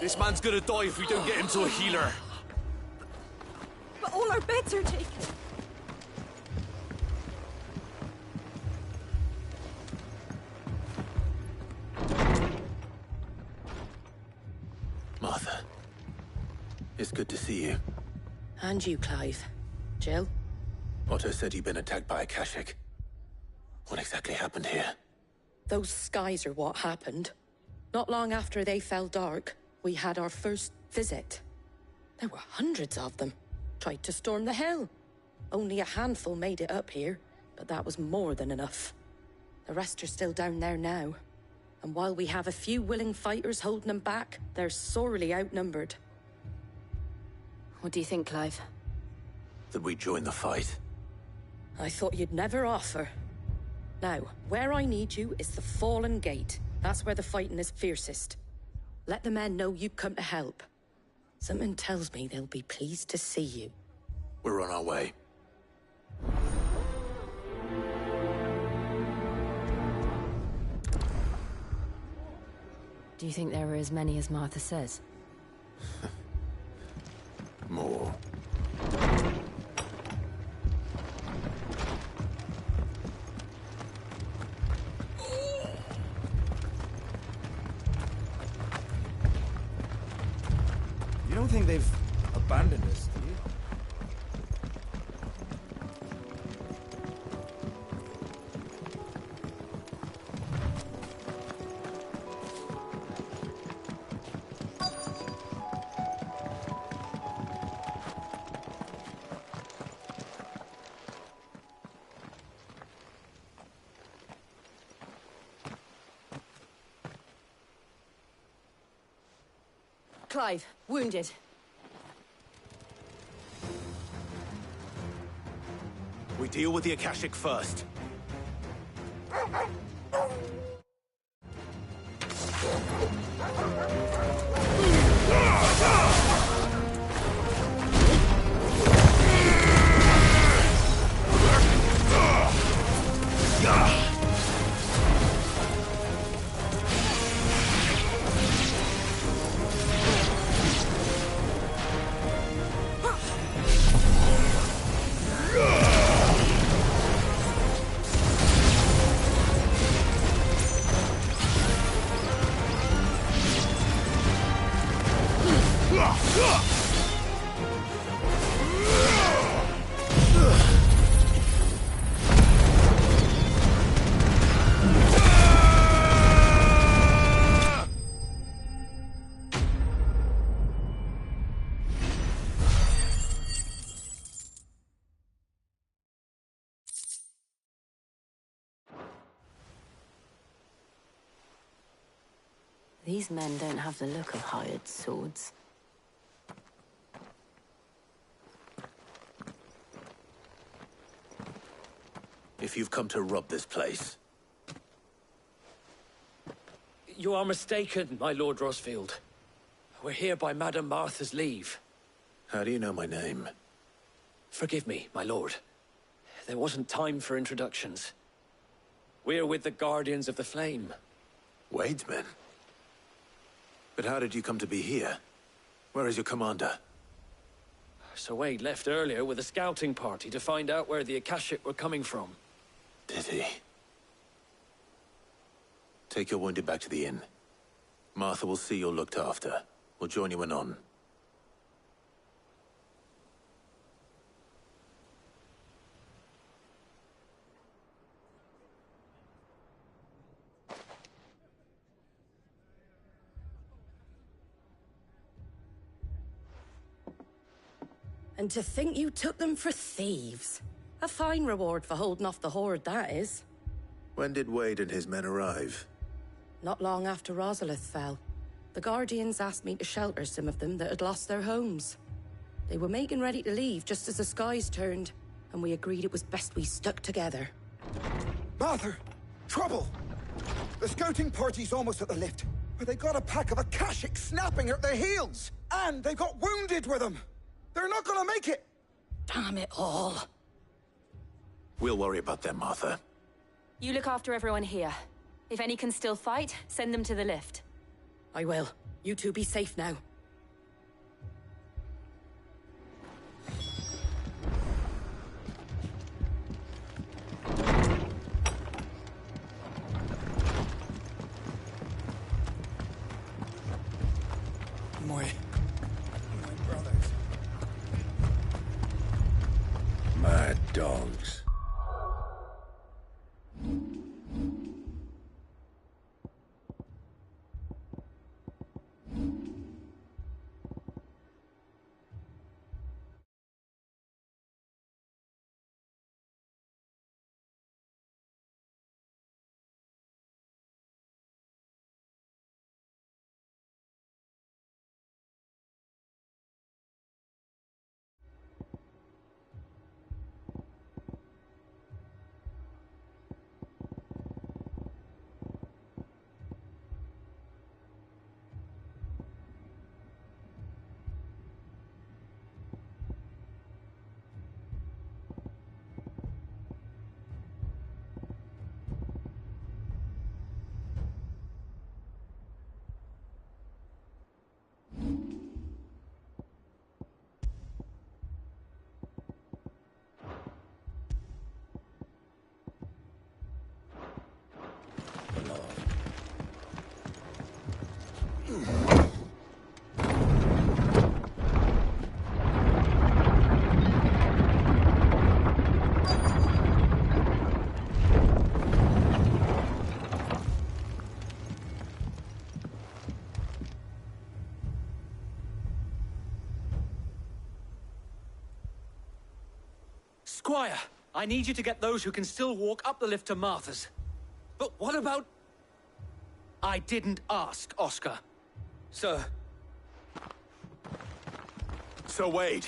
This man's gonna die if we don't get him to a healer. But all our beds are taken. Martha. It's good to see you. And you, Clive. Jill? Otto said you'd been attacked by a Kashik. What exactly happened here? Those skies are what happened. Not long after they fell dark, we had our first visit. There were hundreds of them. Tried to storm the hill. Only a handful made it up here, but that was more than enough. The rest are still down there now. And while we have a few willing fighters holding them back, they're sorely outnumbered. What do you think, Clive? That we join the fight. I thought you'd never offer. Now, where I need you is the Fallen Gate. That's where the fighting is fiercest. Let the men know you've come to help. Something tells me they'll be pleased to see you. We're on our way. Do you think there were as many as Martha says? More. You don't think they've abandoned us, do you? Clive, wounded. We deal with the Akashic first. These men don't have the look of hired swords. If you've come to rob this place. You are mistaken, my Lord Rosfield. We're here by Madame Martha's leave. How do you know my name? Forgive me, my lord. There wasn't time for introductions. We're with the Guardians of the Flame. Wade's men? But how did you come to be here? Where is your commander? Sir Wade left earlier with a scouting party to find out where the Akashic were coming from. Did he? Take your wounded back to the inn. Martha will see you're looked after. We'll join you anon. And to think you took them for thieves. A fine reward for holding off the horde, that is. When did Wade and his men arrive? Not long after Rosalith fell. The Guardians asked me to shelter some of them that had lost their homes. They were making ready to leave just as the skies turned, and we agreed it was best we stuck together. Martha! Trouble! The scouting party's almost at the lift, but they got a pack of Akashic snapping at their heels! And they got wounded with them! They're not gonna make it! Damn it all. We'll worry about them, Martha. You look after everyone here. If any can still fight, send them to the lift. I will. You two be safe now. My brothers. Mad dogs. Squire, I need you to get those who can still walk up the lift to Martha's. But what about... I didn't ask, Oscar. Sir. So Wade.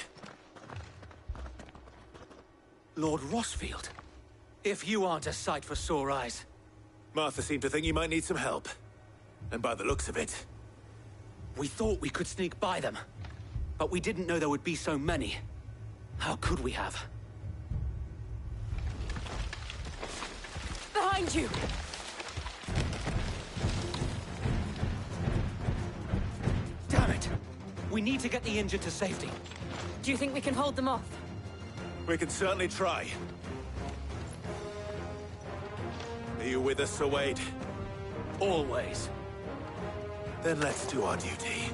Lord Rossfield. If you aren't a sight for sore eyes. Martha seemed to think you might need some help. And by the looks of it... We thought we could sneak by them. But we didn't know there would be so many. How could we have? Behind you! Damn it! We need to get the injured to safety. Do you think we can hold them off? We can certainly try. Are you with us, Sir Wade? Always. Then let's do our duty.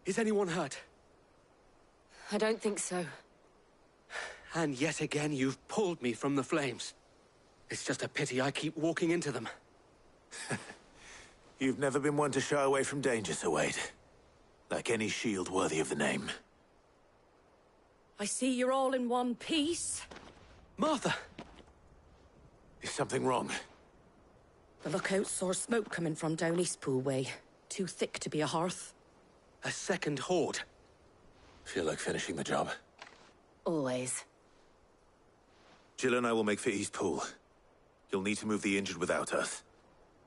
Is anyone hurt? I don't think so. And yet again, you've pulled me from the flames. It's just a pity I keep walking into them. You've never been one to shy away from danger, Sir Wade. Like any shield worthy of the name. I see you're all in one piece. Martha! Is something wrong? The lookout saw smoke coming from down Eastpool way. Too thick to be a hearth. A second horde. Feel like finishing the job? Always. Jill and I will make for Eastpool. You'll need to move the injured without us.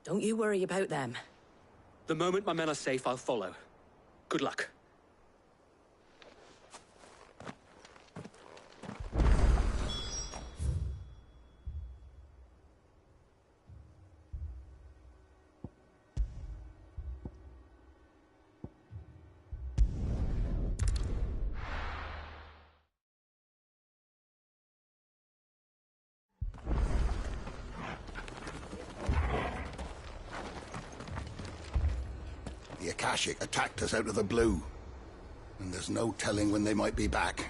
Don't you worry about them. The moment my men are safe, I'll follow. Good luck. The Akashic attacked us out of the blue. And there's no telling when they might be back.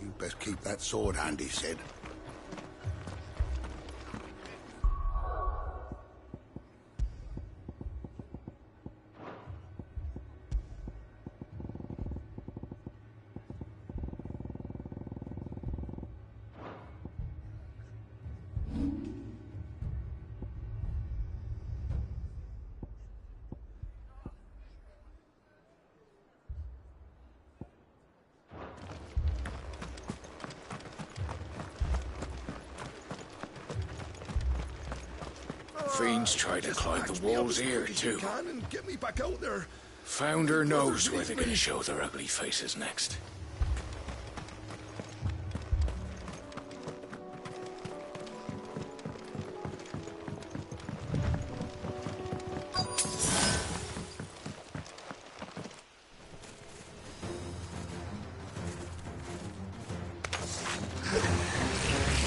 You best keep that sword handy, Sid. Fiends try to climb the walls here, too. Can and get me back out there. Founder knows where they're gonna show their ugly faces next.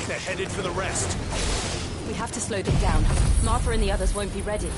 They're headed for the rest. We have to slow them down. Martha and the others won't be ready.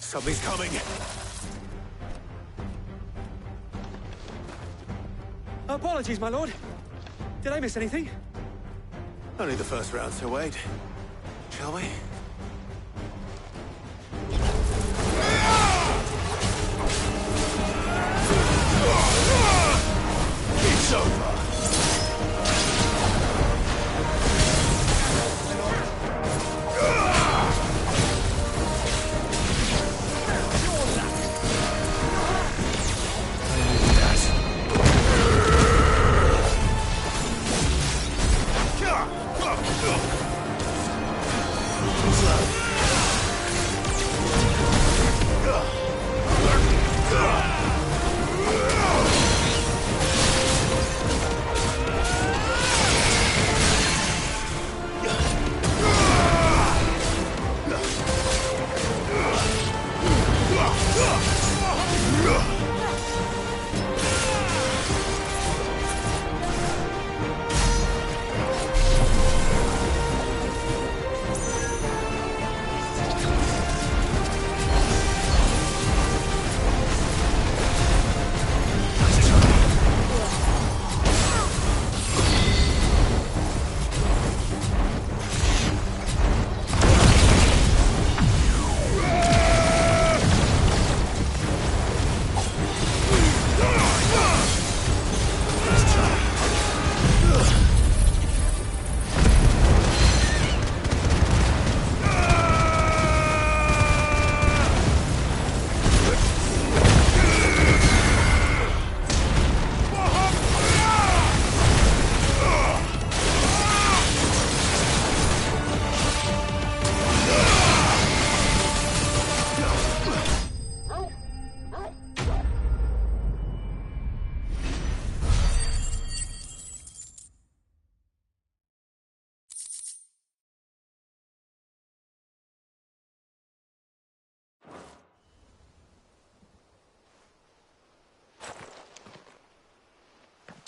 Something's coming. Apologies, my lord. Did I miss anything? Only the first round, Sir Wade. Shall we? It's over.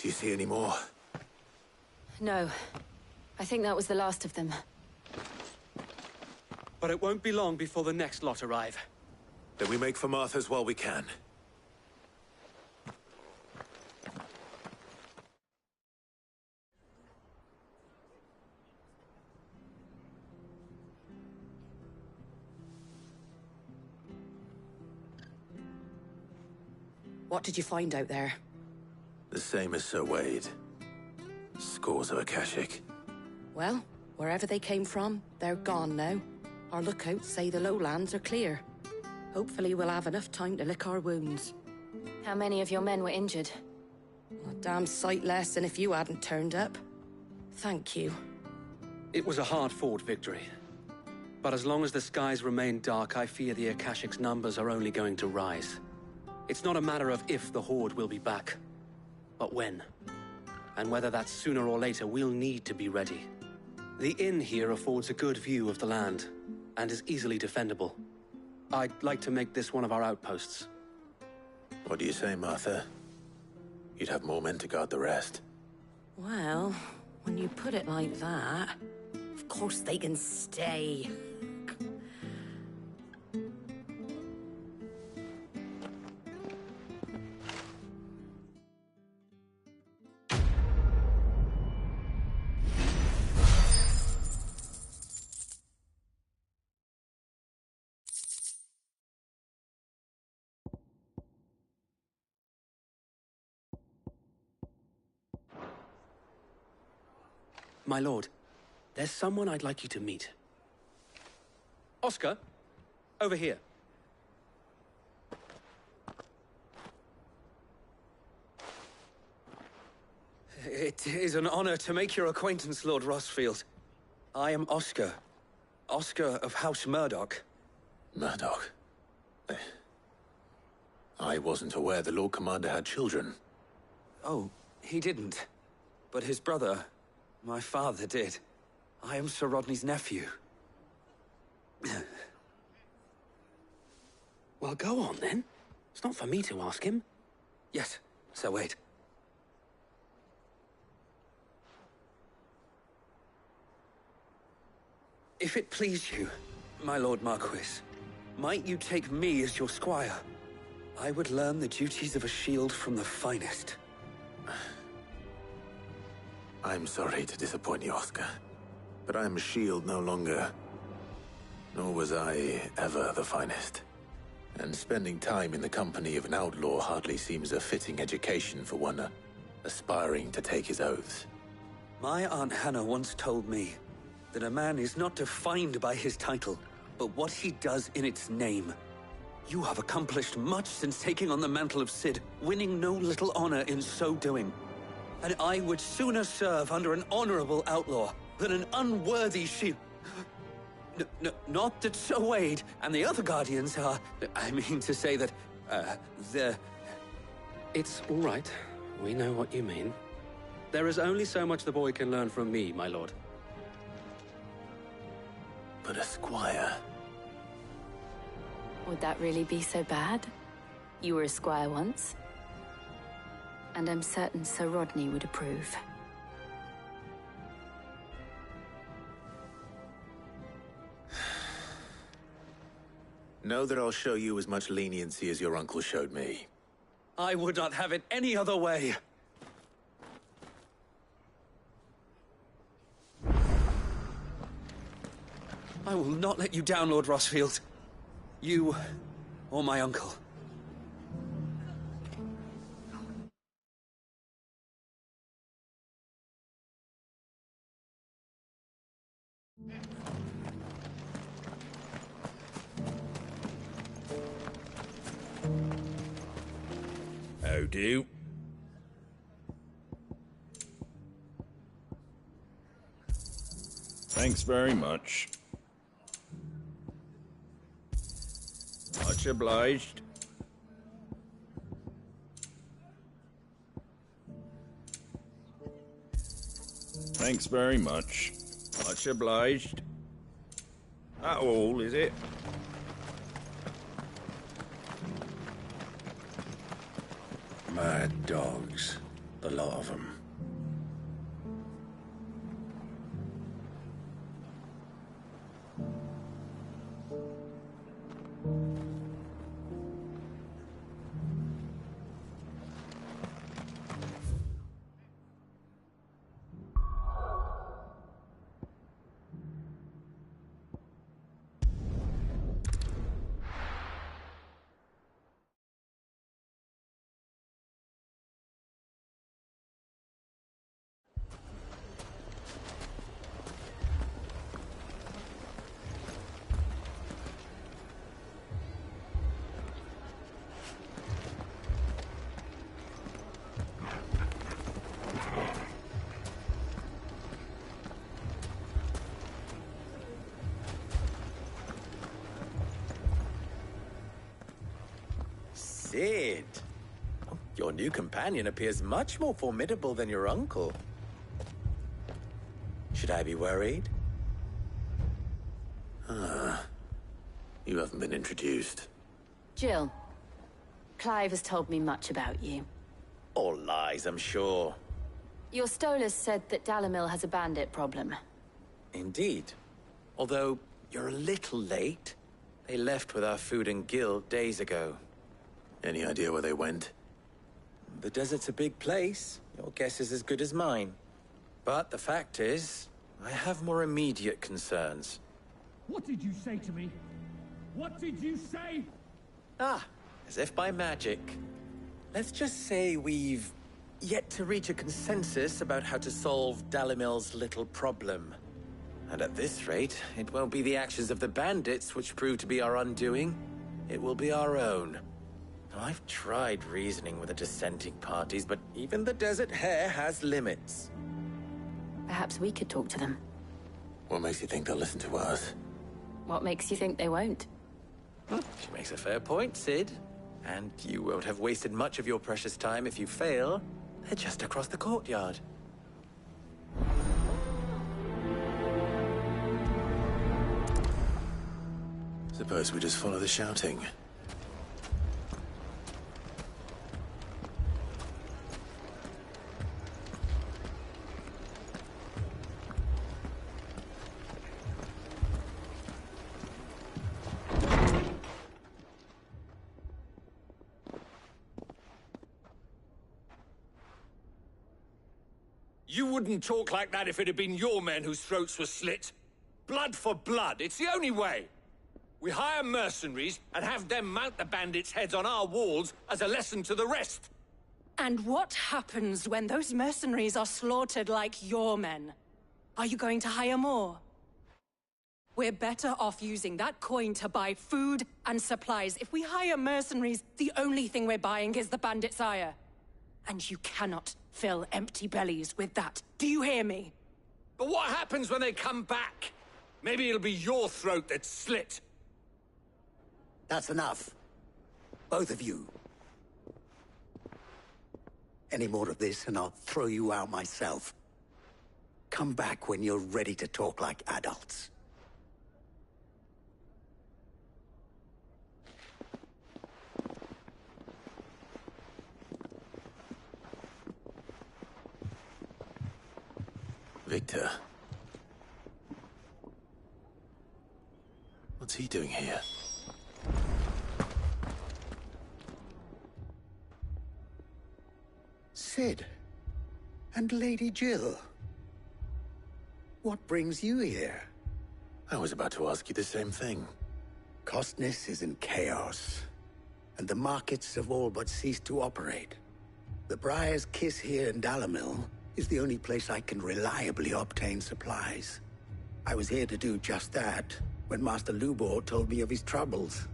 Do you see any more? No. I think that was the last of them. But it won't be long before the next lot arrive. Then we make for Martha's while we can. What did you find out there? The same as Sir Wade. Scores of Akashic. Well, wherever they came from, they're gone now. Our lookouts say the lowlands are clear. Hopefully we'll have enough time to lick our wounds. How many of your men were injured? A damn sight less than if you hadn't turned up. Thank you. It was a hard-fought victory. But as long as the skies remain dark, I fear the Akashic's numbers are only going to rise. It's not a matter of if the Horde will be back, but when. And whether that's sooner or later, we'll need to be ready. The inn here affords a good view of the land, and is easily defendable. I'd like to make this one of our outposts. What do you say, Martha? You'd have more men to guard the rest. Well, when you put it like that, of course they can stay. My lord, there's someone I'd like you to meet. Oscar, over here. It is an honor to make your acquaintance, Lord Rosfield. I am Oscar. Oscar of House Murdoch. Murdoch? I wasn't aware the Lord Commander had children. Oh, he didn't. But his brother, my father, did. I am Sir Rodney's nephew. Well, go on then. It's not for me to ask him. Yes, Sir Wade. If it please you, my Lord Marquis, might you take me as your squire? I would learn the duties of a shield from the finest. I'm sorry to disappoint you, Oscar, but I'm a shield no longer. Nor was I ever the finest. And spending time in the company of an outlaw hardly seems a fitting education for one aspiring to take his oaths. My Aunt Hannah once told me that a man is not defined by his title, but what he does in its name. You have accomplished much since taking on the mantle of Cid, winning no little honor in so doing. And I would sooner serve under an honorable outlaw than an unworthy shield. Not that Sir Wade and the other Guardians are... I mean to say that, they're... It's all right. We know what you mean. There is only so much the boy can learn from me, my lord. But a squire... Would that really be so bad? You were a squire once. And I'm certain Sir Rodney would approve. Know that I'll show you as much leniency as your uncle showed me. I would not have it any other way. I will not let you down, Lord Rosfield. You or my uncle. How do? Thanks very much. Much obliged. Thanks very much. Much obliged. That all, is it? Mad dogs. The lot of them. Sid! Your new companion appears much more formidable than your uncle. Should I be worried? You haven't been introduced. Jill. Clive has told me much about you. All lies, I'm sure. Your Stolas said that Dalamil has a bandit problem. Indeed. Although, you're a little late. They left with our food and guild days ago. Any idea where they went? The desert's a big place. Your guess is as good as mine. But the fact is, I have more immediate concerns. What did you say to me? What did you say? Ah, as if by magic. Let's just say we've yet to reach a consensus about how to solve Dalimil's little problem. And at this rate, it won't be the actions of the bandits which prove to be our undoing. It will be our own. I've tried reasoning with the dissenting parties, but even the Desert Hare has limits. Perhaps we could talk to them. What makes you think they'll listen to us? What makes you think they won't? She makes a fair point, Sid. And you won't have wasted much of your precious time if you fail. They're just across the courtyard. Suppose we just follow the shouting. You wouldn't talk like that if it had been your men whose throats were slit. Blood for blood, it's the only way. We hire mercenaries and have them mount the bandits' heads on our walls as a lesson to the rest. And what happens when those mercenaries are slaughtered like your men? Are you going to hire more? We're better off using that coin to buy food and supplies. If we hire mercenaries, the only thing we're buying is the bandits' ire. And you cannot fill empty bellies with that. Do you hear me? But what happens when they come back? Maybe it'll be your throat that's slit. That's enough. Both of you. Any more of this and I'll throw you out myself. Come back when you're ready to talk like adults. Victor. What's he doing here? Sid. And Lady Jill. What brings you here? I was about to ask you the same thing. Costness is in chaos, and the markets have all but ceased to operate. The Briar's Kiss here in Dalamil is the only place I can reliably obtain supplies. I was here to do just that when Master Lubor told me of his troubles.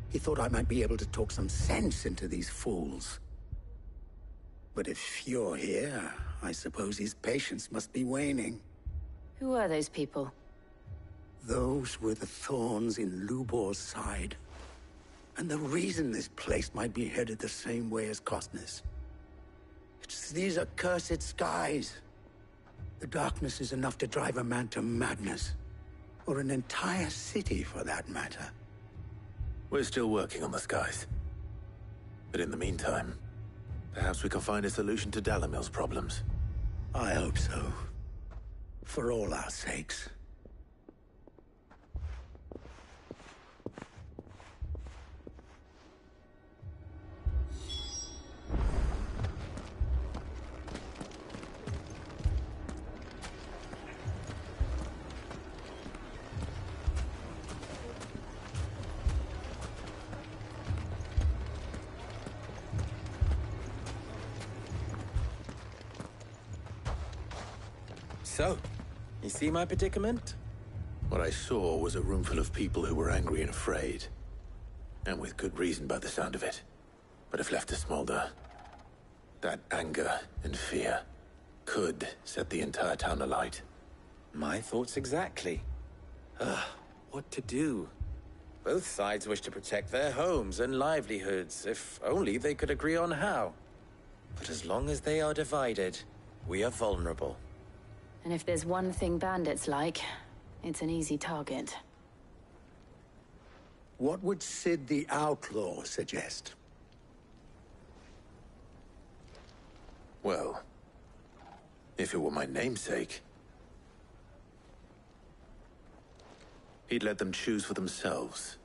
He thought I might be able to talk some sense into these fools. But if you're here, I suppose his patience must be waning. Who are those people? Those were the thorns in Lubor's side. And the reason this place might be headed the same way as Costness. It's these accursed skies. The darkness is enough to drive a man to madness. Or an entire city, for that matter. We're still working on the skies. But in the meantime, Perhaps we can find a solution to Dalamil's problems. I hope so. For all our sakes. So, you see my predicament? What I saw was a room full of people who were angry and afraid. And with good reason by the sound of it. But if left to smolder, that anger and fear could set the entire town alight. My thoughts exactly. What to do? Both sides wish to protect their homes and livelihoods, if only they could agree on how. But as long as they are divided, we are vulnerable. And if there's one thing bandits like, it's an easy target. What would Sid the Outlaw suggest? Well, if it were my namesake, he'd let them choose for themselves,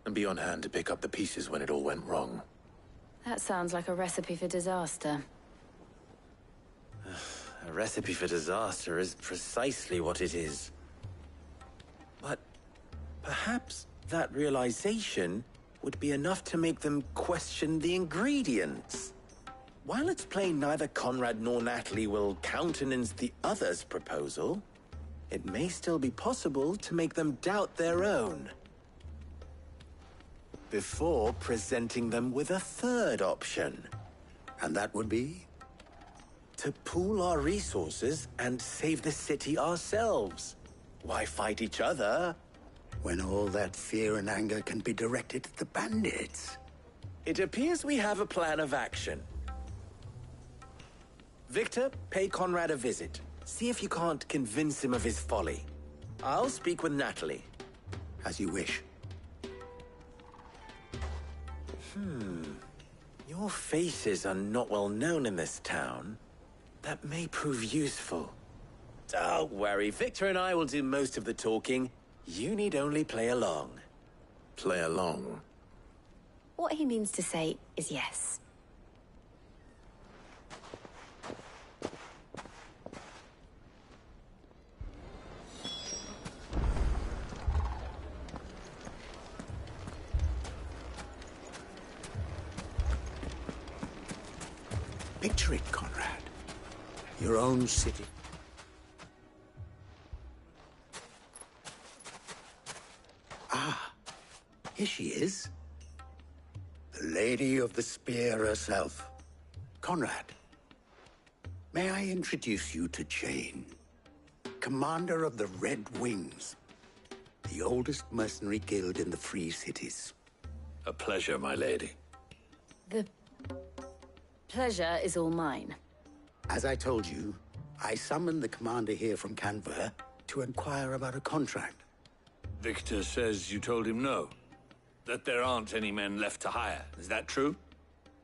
and be on hand to pick up the pieces when it all went wrong. That sounds like a recipe for disaster. A recipe for disaster is precisely what it is. But perhaps that realization would be enough to make them question the ingredients. While it's plain neither Conrad nor Natalie will countenance the other's proposal, it may still be possible to make them doubt their own. Before presenting them with a third option. And that would be? To pool our resources and save the city ourselves. Why fight each other? When all that fear and anger can be directed at the bandits. It appears we have a plan of action. Victor, pay Conrad a visit. See if you can't convince him of his folly. I'll speak with Natalie. As you wish. Your faces are not well known in this town. That may prove useful. Don't worry, Victor and I will do most of the talking. You need only play along. Play along? What he means to say is yes. Picture it, Conrad. Your own city. Ah, here she is. The Lady of the Spear herself. Conrad, may I introduce you to Jane, commander of the Red Wings, the oldest mercenary guild in the Free Cities. A pleasure, my lady. The pleasure is all mine. As I told you, I summoned the commander here from Canver to inquire about a contract. Victor says you told him no. That there aren't any men left to hire. Is that true?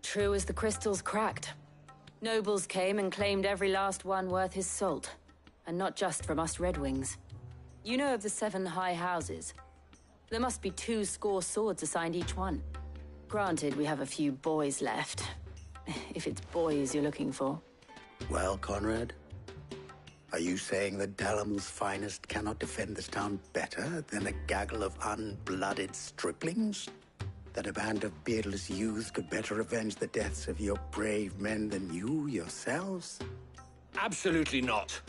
True as the crystals cracked. Nobles came and claimed every last one worth his salt. And not just from us Red Wings. You know of the 7 high houses. There must be 200 swords assigned each one. Granted, we have a few boys left. If it's boys you're looking for. Well, Conrad, are you saying that Dalamil's finest cannot defend this town better than a gaggle of unblooded striplings? That a band of beardless youths could better avenge the deaths of your brave men than you yourselves? Absolutely not.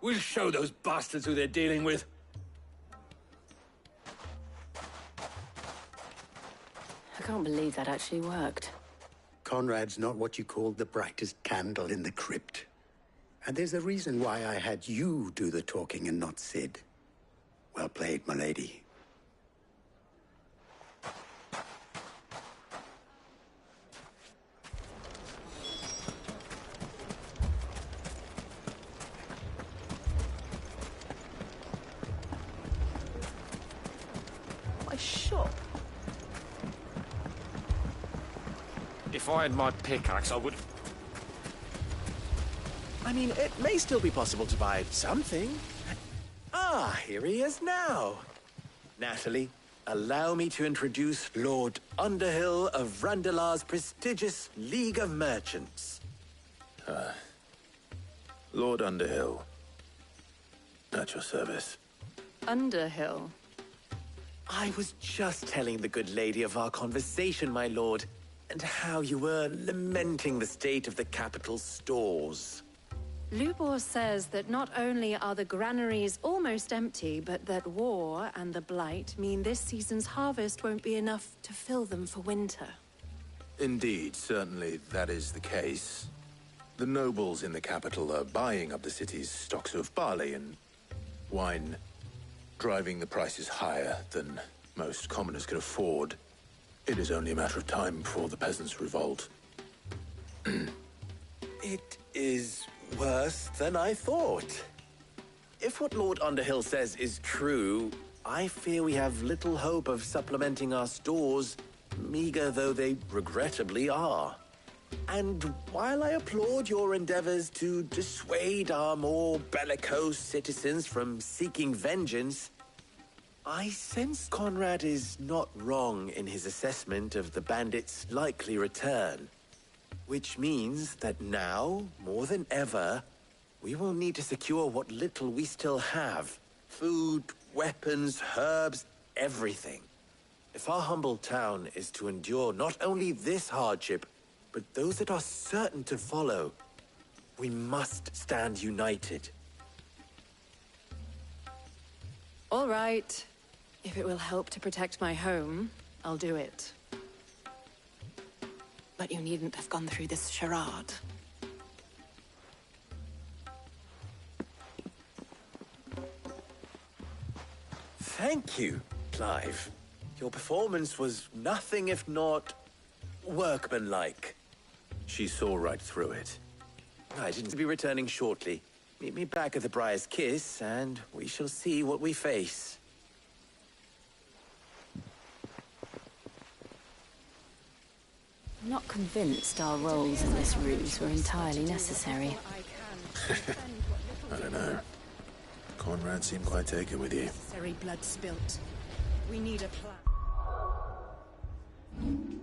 We'll show those bastards who they're dealing with. I can't believe that actually worked. Conrad's not what you call the brightest candle in the crypt. And there's a reason why I had you do the talking and not Sid. Well played, my lady. My shop. If I had my pickaxe, I would... I mean, it may still be possible to buy something. Ah, here he is now. Natalie, allow me to introduce Lord Underhill of Randalar's prestigious League of Merchants. Lord Underhill. At your service. Underhill. I was just telling the good lady of our conversation, my lord, and how you were lamenting the state of the capital's stores. Lubor says that not only are the granaries almost empty, but that war and the Blight mean this season's harvest won't be enough to fill them for winter. Indeed, certainly that is the case. The nobles in the capital are buying up the city's stocks of barley and wine, driving the prices higher than most commoners can afford. It is only a matter of time before the peasants revolt. It is worse than I thought. If what Lord Underhill says is true, I fear we have little hope of supplementing our stores, meager though they regrettably are. And while I applaud your endeavors to dissuade our more bellicose citizens from seeking vengeance, I sense Conrad is not wrong in his assessment of the bandits' likely return. Which means that now, more than ever, we will need to secure what little we still have. Food, weapons, herbs, everything. If our humble town is to endure not only this hardship, but those that are certain to follow, we must stand united. All right. If it will help to protect my home, I'll do it. But you needn't have gone through this charade. Thank you, Clive. Your performance was nothing if not workmanlike. She saw right through it. I didn't be returning shortly. Meet me back at the Briar's Kiss, and we shall see what we face. I'm not convinced our roles in this ruse were entirely necessary. I don't know. Conrad seemed quite taken with you. Necessary blood spilt. We need a plan.